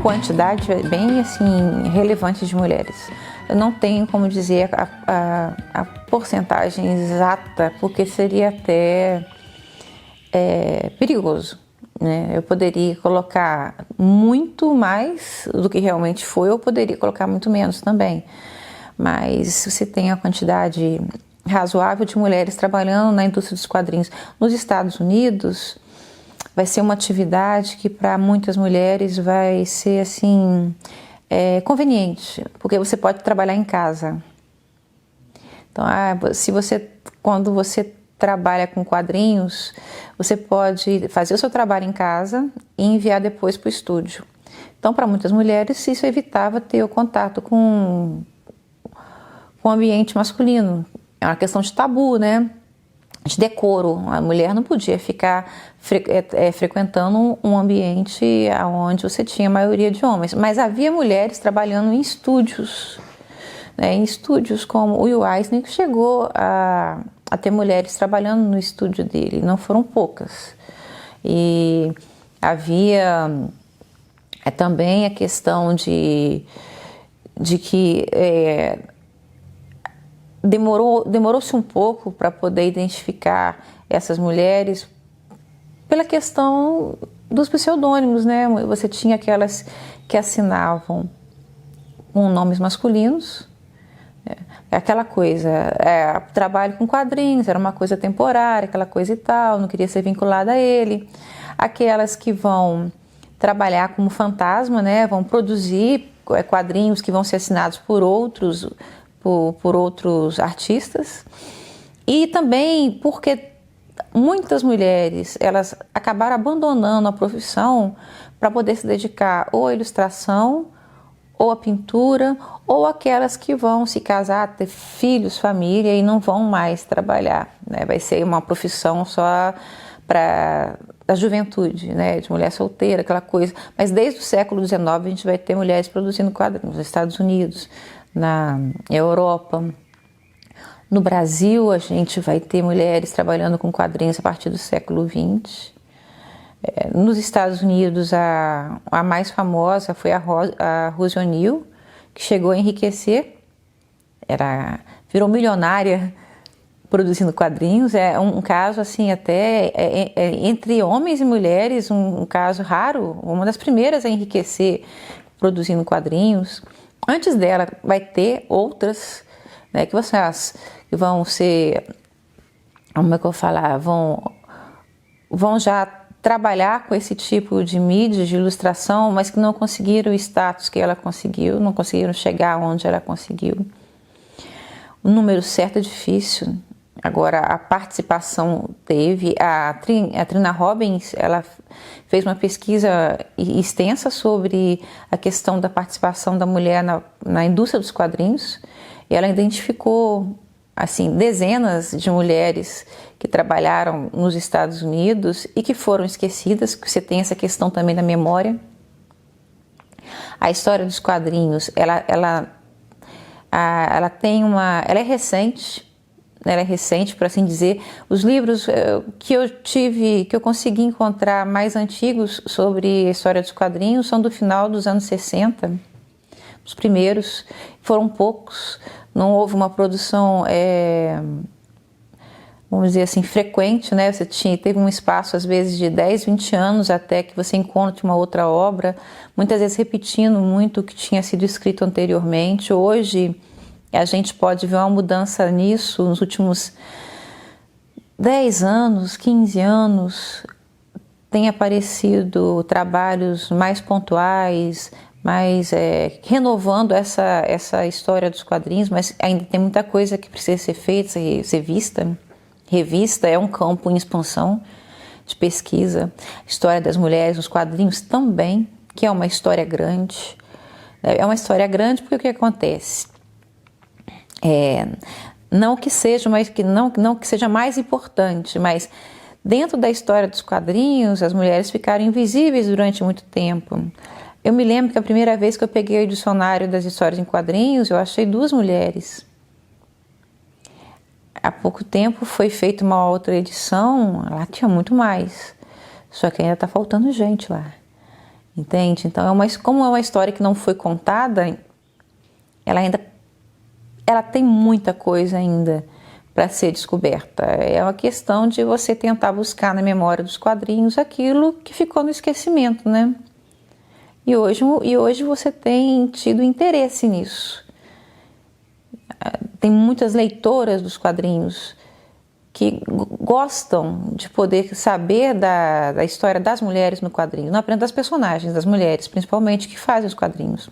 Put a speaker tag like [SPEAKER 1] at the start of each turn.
[SPEAKER 1] quantidade bem assim relevante de mulheres. Eu não tenho como dizer a porcentagem exata, porque seria até perigoso, né? Eu poderia colocar muito mais do que realmente foi, ou poderia colocar muito menos também. Mas se você tem a quantidade razoável de mulheres trabalhando na indústria dos quadrinhos nos Estados Unidos, vai ser uma atividade que para muitas mulheres vai ser assim conveniente, porque você pode trabalhar em casa. Então, quando você trabalha com quadrinhos, você pode fazer o seu trabalho em casa e enviar depois para o estúdio. Então, para muitas mulheres, isso evitava ter o contato com o ambiente masculino. É uma questão de tabu, né? De decoro. A mulher não podia ficar frequentando um ambiente onde você tinha a maioria de homens. Mas havia mulheres trabalhando em estúdios, né? Em estúdios como o Will Eisner, que chegou a ter mulheres trabalhando no estúdio dele. Não foram poucas. E havia também a questão de que demorou-se um pouco para poder identificar essas mulheres pela questão dos pseudônimos, né? Você tinha aquelas que assinavam com nomes masculinos, aquela coisa, trabalho com quadrinhos, era uma coisa temporária, aquela coisa e tal, não queria ser vinculada a ele. Aquelas que vão trabalhar como fantasma, né? Vão produzir quadrinhos que vão ser assinados por outros artistas. E também porque muitas mulheres elas acabaram abandonando a profissão para poder se dedicar ou à ilustração, ou à pintura, ou aquelas que vão se casar, ter filhos, família e não vão mais trabalhar, né? Vai ser uma profissão só para a juventude, né? De mulher solteira, aquela coisa. Mas desde o século XIX a gente vai ter mulheres produzindo quadrinhos nos Estados Unidos, na Europa. No Brasil, a gente vai ter mulheres trabalhando com quadrinhos a partir do século XX. Nos Estados Unidos, a mais famosa foi a Rose O'Neal, que chegou a enriquecer, virou milionária produzindo quadrinhos. É um caso assim até entre homens e mulheres, um caso raro, uma das primeiras a enriquecer produzindo quadrinhos. Antes dela vai ter outras, né, que vão ser, como é que eu vou falar, vão já trabalhar com esse tipo de mídia, de ilustração, mas que não conseguiram o status que ela conseguiu, não conseguiram chegar onde ela conseguiu. O número certo é difícil. Agora, a participação teve, a Trina Robbins, ela fez uma pesquisa extensa sobre a questão da participação da mulher na indústria dos quadrinhos, e ela identificou assim, dezenas de mulheres que trabalharam nos Estados Unidos e que foram esquecidas, que você tem essa questão também da memória. A história dos quadrinhos, ela é recente, por assim dizer. Os livros que eu consegui encontrar mais antigos sobre a história dos quadrinhos são do final dos anos 60. Os primeiros foram poucos, não houve uma produção, vamos dizer assim, frequente, né? Teve um espaço às vezes de 10, 20 anos até que você encontre uma outra obra, muitas vezes repetindo muito o que tinha sido escrito anteriormente. Hoje a gente pode ver uma mudança nisso nos últimos 10 anos, 15 anos, tem aparecido trabalhos mais pontuais, mais renovando essa história dos quadrinhos, mas ainda tem muita coisa que precisa ser feita, ser vista. Revista é um campo em expansão de pesquisa. História das mulheres nos quadrinhos também, que é uma história grande. É uma história grande porque o que acontece? Não que seja mais importante, mas dentro da história dos quadrinhos, as mulheres ficaram invisíveis durante muito tempo. Eu me lembro que a primeira vez que eu peguei o dicionário das histórias em quadrinhos, eu achei 2 mulheres. Há pouco tempo foi feita uma outra edição, lá tinha muito mais. Só que ainda está faltando gente lá. entende? Então, como é uma história que não foi contada, ela tem muita coisa ainda para ser descoberta. É uma questão de você tentar buscar na memória dos quadrinhos aquilo que ficou no esquecimento, né? E hoje você tem tido interesse nisso. Tem muitas leitoras dos quadrinhos que gostam de poder saber da história das mulheres no quadrinho, não apenas das personagens, das mulheres, principalmente, que fazem os quadrinhos.